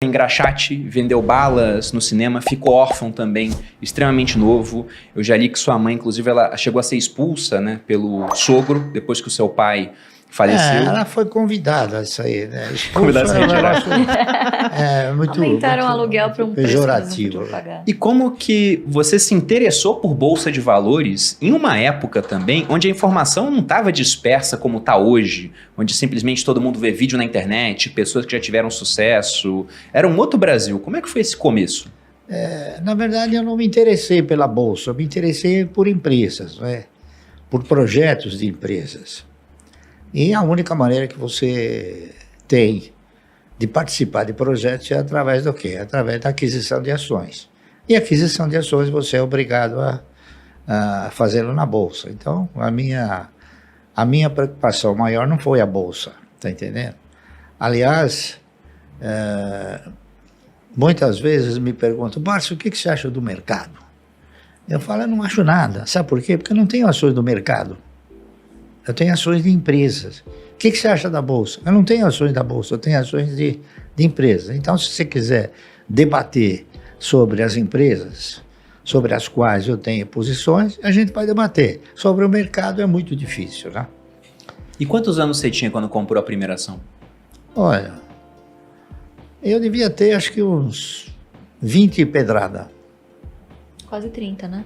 engraxate, vendeu balas no cinema, ficou órfão também, extremamente novo. Eu já li que sua mãe, inclusive, ela chegou a ser expulsa, né, pelo sogro, depois que o seu pai faleceu. Ela foi convidada a isso aí, né? Convidada a se retirar. Muito, aumentaram muito, o aluguel para um pejorativo. E como que você se interessou por Bolsa de Valores em uma época também onde a informação não estava dispersa como está hoje, onde simplesmente todo mundo vê vídeo na internet, pessoas que já tiveram sucesso. Era um outro Brasil. Como é que foi esse começo? Na verdade, eu não me interessei pela Bolsa, eu me interessei por empresas, né? Por projetos de empresas. E a única maneira que você tem de participar de projetos é através do quê? Através da aquisição de ações. E aquisição de ações você é obrigado a fazê-lo na Bolsa. Então, a minha preocupação maior não foi a Bolsa, tá entendendo? Aliás, muitas vezes me perguntam, Márcio, o que você acha do mercado? Eu falo, eu não acho nada. Sabe por quê? Porque eu não tenho ações do mercado. Eu tenho ações de empresas. O que você acha da Bolsa? Eu não tenho ações da Bolsa, eu tenho ações de empresas. Então, se você quiser debater sobre as empresas, sobre as quais eu tenho posições, a gente vai debater. Sobre o mercado é muito difícil, né? E quantos anos você tinha quando comprou a primeira ação? Olha, eu devia ter acho que uns 20 pedrada. Quase 30, né?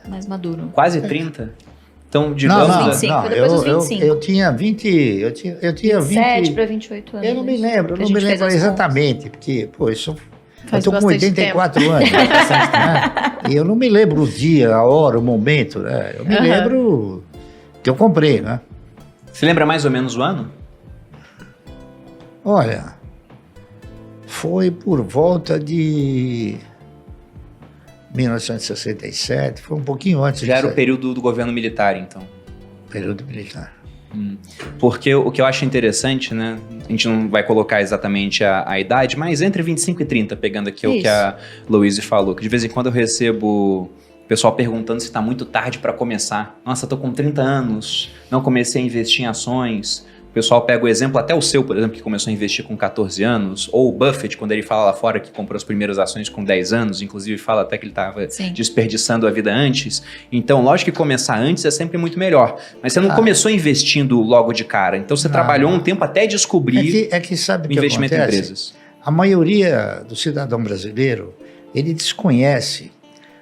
Mais maduro. Quase 30? Então, digamos... Não, 25, depois dos 25. Eu tinha 20... Eu tinha 27 para 28 anos. Eu não me lembro, que a gente fez as exatamente, porque, pô, eu Faz tô com bastante 84 anos, né? E eu não me lembro o dia, a hora, o momento, né? Eu me lembro que eu comprei, né? Você lembra mais ou menos o ano? Olha, foi por volta de 1967, foi um pouquinho antes. Já era o período do governo militar, então. Período militar. Porque o que eu acho interessante, né? A gente não vai colocar exatamente a idade, mas entre 25 e 30, pegando aqui o que a Louise falou, que de vez em quando eu recebo pessoal perguntando se está muito tarde para começar. Nossa, tô com 30 anos, não comecei a investir em ações. O pessoal pega o exemplo, até o seu, por exemplo, que começou a investir com 14 anos, ou o Buffett, quando ele fala lá fora que comprou as primeiras ações com 10 anos, inclusive fala até que ele estava desperdiçando a vida antes. Então, lógico que começar antes é sempre muito melhor. Mas você não começou investindo logo de cara, então você trabalhou um tempo até descobrir sabe o investimento em empresas. A maioria do cidadão brasileiro, ele desconhece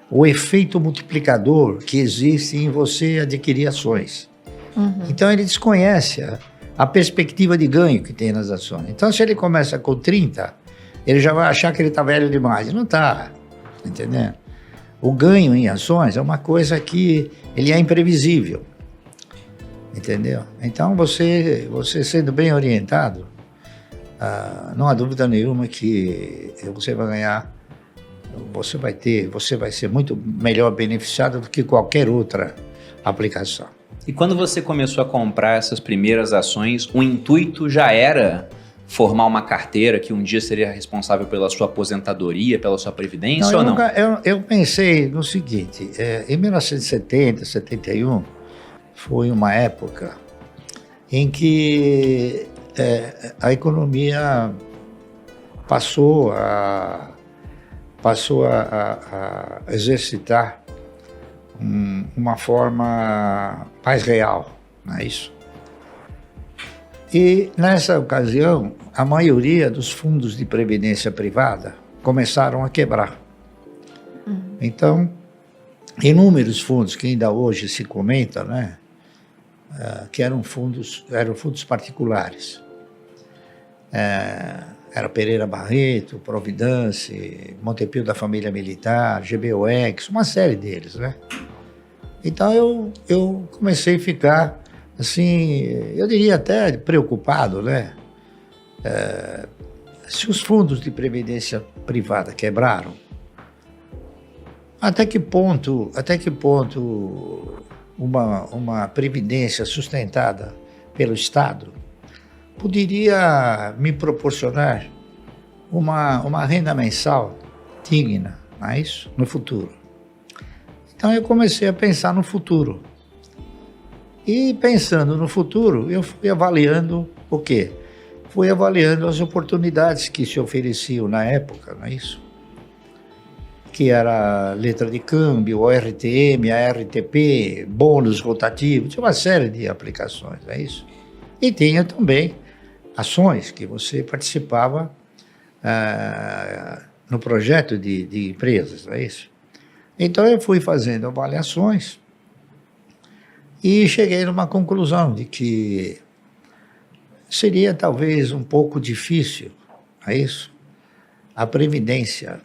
o efeito multiplicador que existe em você adquirir ações. Então, ele desconhece a perspectiva de ganho que tem nas ações. Então, se ele começa com 30, ele já vai achar que ele está velho demais. Não está, entendeu? O ganho em ações é uma coisa que ele é imprevisível, entendeu? Então, você sendo bem orientado, não há dúvida nenhuma que você vai ganhar, você vai ser muito melhor beneficiado do que qualquer outra aplicação. E quando você começou a comprar essas primeiras ações, o intuito já era formar uma carteira que um dia seria responsável pela sua aposentadoria, pela sua previdência ou não? Eu pensei no seguinte, em 1970, 71, foi uma época em que a economia passou a exercitar uma forma mais real, não é isso? E nessa ocasião, a maioria dos fundos de previdência privada começaram a quebrar. Então, inúmeros fundos que ainda hoje se comenta, né, que eram fundos particulares. Era Pereira Barreto, Providence, Montepio da Família Militar, GBOX, uma série deles, né? Então eu comecei a ficar, assim, eu diria até preocupado, né? Se os fundos de previdência privada quebraram, até que ponto uma previdência sustentada pelo Estado poderia me proporcionar uma renda mensal digna, não é isso? No futuro. Então eu comecei a pensar no futuro. E pensando no futuro, eu fui avaliando o quê? fui avaliando as oportunidades que se ofereciam na época, não é isso? Que era letra de câmbio, ORTM, ARTP, bônus rotativo, tinha uma série de aplicações, não é isso? E tinha também ações que você participava no projeto de empresas, não é isso? Então eu fui fazendo avaliações e cheguei numa conclusão de que seria talvez um pouco difícil, é isso? A Previdência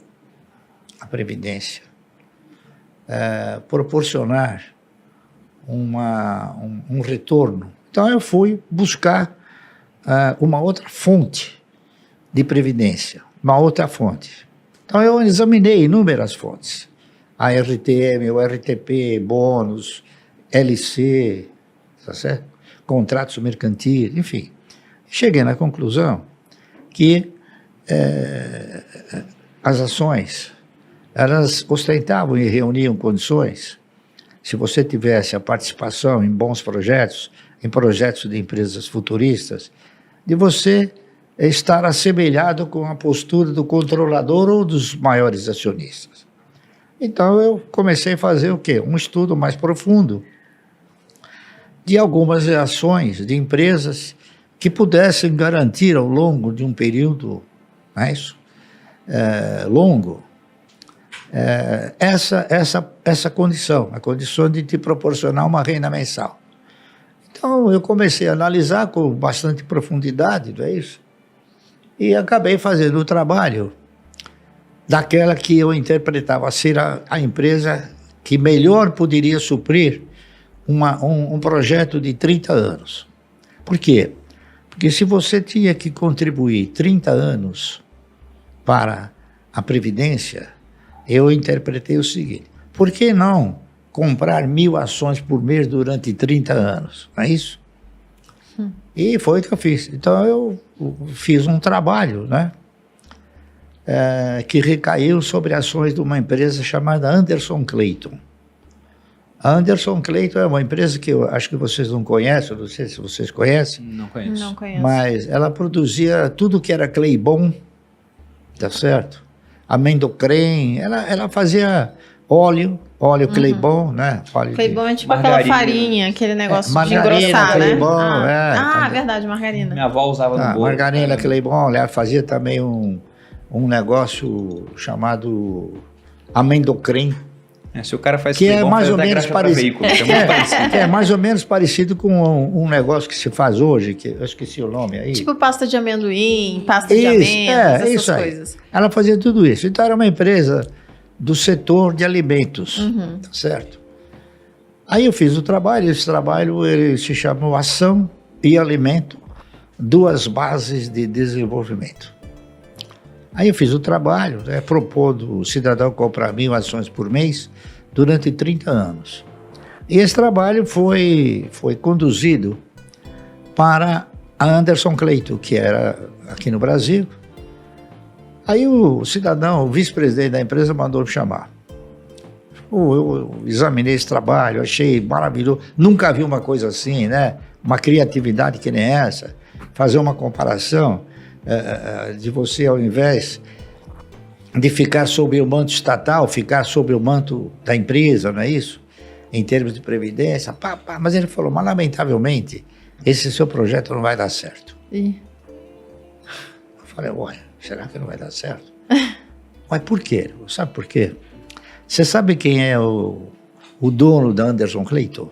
proporcionar um retorno. Então eu fui buscar uma outra fonte de previdência, uma outra fonte. Então eu examinei inúmeras fontes, a RTM, o RTP, bônus, LC, tá certo? Contratos mercantis, enfim. Cheguei na conclusão que as ações, elas ostentavam e reuniam condições, se você tivesse a participação em bons projetos, em projetos de empresas futuristas, de você estar assemelhado com a postura do controlador ou dos maiores acionistas. Então eu comecei a fazer o quê? Um estudo mais profundo de algumas ações de empresas que pudessem garantir ao longo de um período, não é isso? Longo, essa condição, a condição de te proporcionar uma renda mensal. Então eu comecei a analisar com bastante profundidade, não é isso? E acabei fazendo o trabalho daquela que eu interpretava ser a empresa que melhor poderia suprir um projeto de 30 anos. Por quê? Porque se você tinha que contribuir 30 anos para a Previdência, eu interpretei o seguinte: por que não comprar 1.000 ações por mês durante 30 anos? Não é isso? E foi o que eu fiz. Então eu fiz um trabalho, né, que recaiu sobre ações de uma empresa chamada Anderson Clayton. A Anderson Clayton é uma empresa que eu acho que vocês não conhecem, não sei se vocês conhecem. Não conheço. Não conheço. Mas ela produzia tudo que era Claybon, tá certo? Amendocrem, ela fazia óleo Claybon, né? Claybon é tipo aquela farinha, aquele negócio de engrossar, Claybon, né? Verdade, margarina. Minha avó usava no bolo. Margarina Claybon, ela fazia também um negócio chamado Amendocrem. Se o cara faz que é mais ou menos parecido. Que é mais ou menos parecido com um negócio que se faz hoje, que eu esqueci o nome aí. Tipo pasta de amendoim, pasta de amêndoas, essas coisas. Ela fazia tudo isso. Então era uma empresa do setor de alimentos, tá certo? Aí eu fiz o trabalho, esse trabalho ele se chamou Ação e Alimento, duas bases de desenvolvimento. Aí eu fiz o trabalho, propondo o cidadão comprar 1.000 ações por mês durante 30 anos. E esse trabalho foi conduzido para a Anderson Clayton, que era aqui no Brasil. Aí o cidadão, o vice-presidente da empresa, mandou me chamar. Eu examinei esse trabalho, achei maravilhoso. Nunca vi uma coisa assim, né? Uma criatividade que nem essa. Fazer uma comparação de você, ao invés de ficar sob o manto estatal, ficar sob o manto da empresa, não é isso? Em termos de previdência. Mas ele falou, mas lamentavelmente, esse seu projeto não vai dar certo. Eu falei, olha, será que não vai dar certo? Mas por quê? Sabe por quê? Você sabe quem é o dono da Anderson Clayton?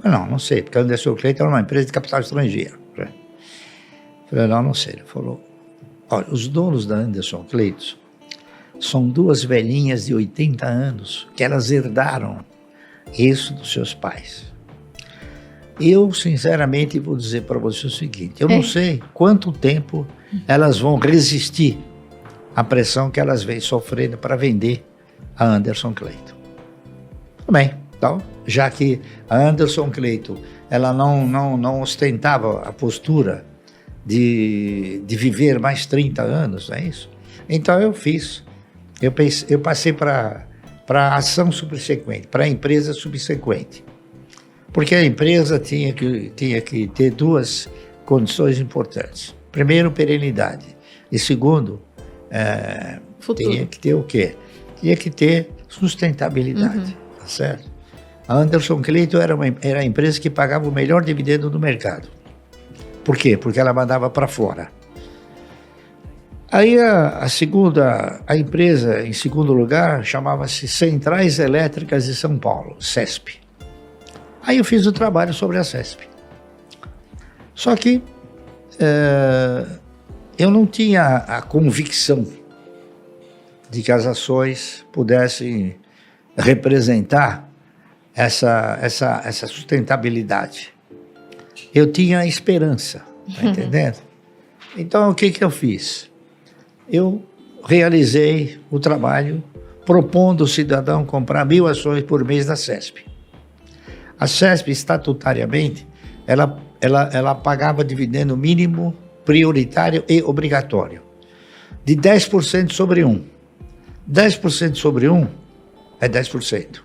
Não sei, porque a Anderson Clayton era uma empresa de capital estrangeiro. Eu falei, não sei. Ele falou, olha, os donos da Anderson Clayton são duas velhinhas de 80 anos que elas herdaram isso dos seus pais. Eu, sinceramente, vou dizer para você o seguinte, eu não sei quanto tempo elas vão resistir à pressão que elas vêm sofrendo para vender a Anderson Clayton. Tudo bem, então, já que a Anderson Clayton ela não ostentava a postura de viver mais 30 anos, não é isso? Então eu passei para a ação subsequente, para a empresa subsequente. Porque a empresa tinha que ter duas condições importantes. Primeiro, perenidade. E segundo, tinha que ter o quê? Tinha que ter sustentabilidade, tá certo? A Anderson Clayton era a empresa que pagava o melhor dividendo do mercado. Por quê? Porque ela mandava para fora. Aí a empresa, em segundo lugar, chamava-se Centrais Elétricas de São Paulo, CESP. Aí eu fiz o trabalho sobre a CESP. Só que eu não tinha a convicção de que as ações pudessem representar essa sustentabilidade. Eu tinha esperança, tá entendendo? Então, o que eu fiz? Eu realizei o trabalho propondo o cidadão comprar 1.000 ações por mês da CESP. A CESP, estatutariamente, ela pagava dividendo mínimo, prioritário e obrigatório, de 10% sobre 1. 10% sobre 1 é 10%.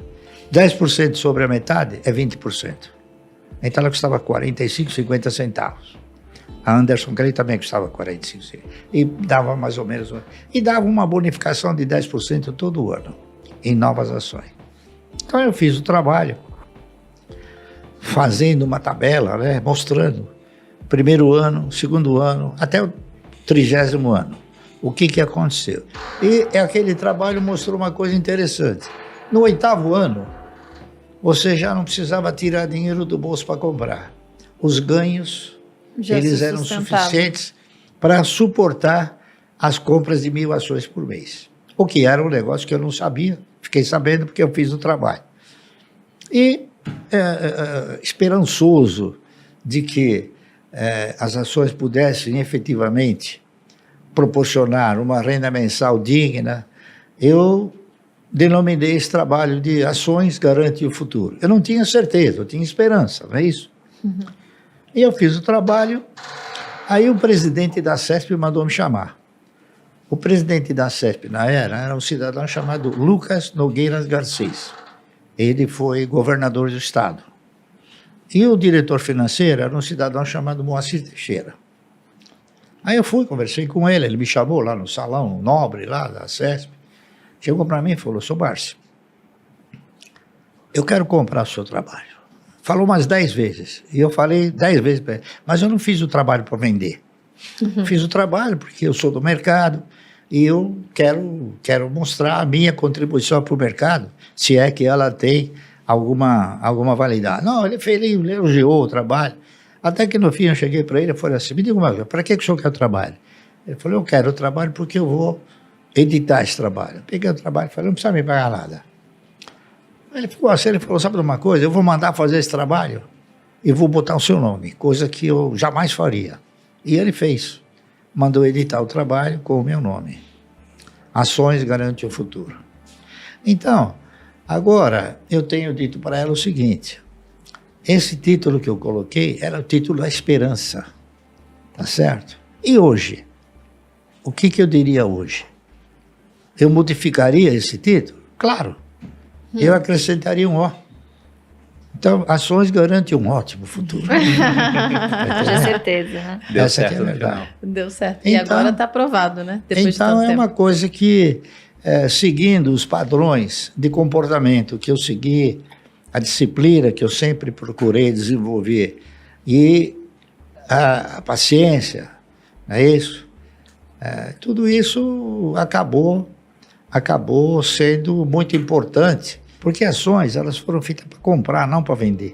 10% sobre a metade é 20%. Então ela custava 45, 50 centavos. A Anderson Clayton também custava 45 centavos. E dava mais ou menos... E dava uma bonificação de 10% todo ano em novas ações. Então eu fiz o trabalho fazendo uma tabela, né, mostrando primeiro ano, segundo ano, até o 30º ano. O que aconteceu? E aquele trabalho mostrou uma coisa interessante. No 8º ano, você já não precisava tirar dinheiro do bolso para comprar. Os ganhos, eles eram suficientes para suportar as compras de 1.000 ações por mês. O que era um negócio que eu não sabia, fiquei sabendo porque eu fiz o trabalho. E esperançoso de que as ações pudessem efetivamente proporcionar uma renda mensal digna, eu denominei esse trabalho de Ações Garante o Futuro. Eu não tinha certeza, eu tinha esperança, não é isso? Uhum. E eu fiz o trabalho, aí o presidente da CESP mandou me chamar. O presidente da CESP, era um cidadão chamado Lucas Nogueiras Garcês. Ele foi governador do estado. E o diretor financeiro era um cidadão chamado Moacir Teixeira. Aí eu fui, conversei com ele me chamou lá no salão nobre lá da CESP. Chegou para mim e falou: "Sr. Barsi, eu quero comprar o seu trabalho." Falou umas 10 vezes. E eu falei 10 vezes para ele, mas eu não fiz o trabalho para vender. Fiz o trabalho porque eu sou do mercado e eu quero mostrar a minha contribuição para o mercado, se é que ela tem alguma validade. Não, ele elogiou o trabalho. Até que no fim eu cheguei para ele e falei assim: "Me diga uma coisa, para que o senhor quer o trabalho?" Ele falou: "Eu quero o trabalho porque eu vou editar esse trabalho." Peguei o trabalho e falei: "Não precisa me pagar nada." Ele ficou assim, ele falou: "Sabe de uma coisa? Eu vou mandar fazer esse trabalho e vou botar o seu nome, coisa que eu jamais faria." E ele fez. Mandou editar o trabalho com o meu nome. Ações Garante o Futuro. Então, agora eu tenho dito para ela o seguinte: esse título que eu coloquei era o título da esperança, tá certo? E hoje? O que eu diria hoje? Eu modificaria esse título? Claro. Eu acrescentaria um O. Então, Ações Garante um ótimo futuro. Com certeza, né? Deu Essa certo aqui é a verdade. Deu certo. E então, agora está aprovado, né? Depois então de tanto é tempo. uma coisa que, seguindo os padrões de comportamento que eu segui, a disciplina que eu sempre procurei desenvolver e a paciência, não é isso? Tudo isso acabou sendo muito importante, porque ações elas foram feitas para comprar, não para vender,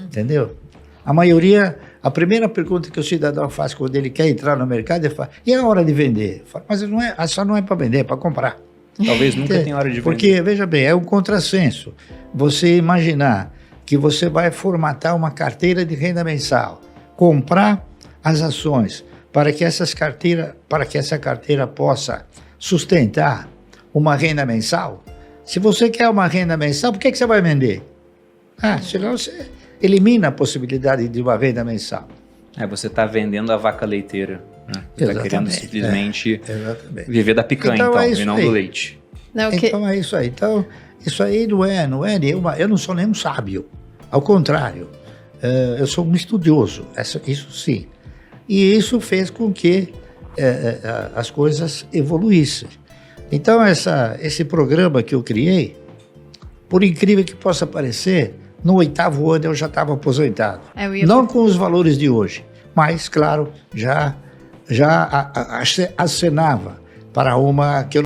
entendeu? A maioria, a primeira pergunta que o cidadão faz quando ele quer entrar no mercado, ele fala: "E a hora de vender?" Falo: "Mas a ação não é para vender, é para comprar." Talvez nunca tenha hora de vender. Porque, veja bem, é um contrassenso você imaginar que você vai formatar uma carteira de renda mensal, comprar as ações para que essa carteira possa sustentar uma renda mensal. Se você quer uma renda mensal, por que você vai vender? Senão você elimina a possibilidade de uma renda mensal. Você está vendendo a vaca leiteira. Né? Você está querendo simplesmente viver da picanha, e não do leite. Então é isso aí. Então, isso aí não é nenhuma... Eu não sou nenhum sábio. Ao contrário, eu sou um estudioso, isso sim. E isso fez com que as coisas evoluíssem. Então, esse programa que eu criei, por incrível que possa parecer, no 8º ano eu já estava aposentado. Não com os valores de hoje, mas, claro, já acenava para uma que eu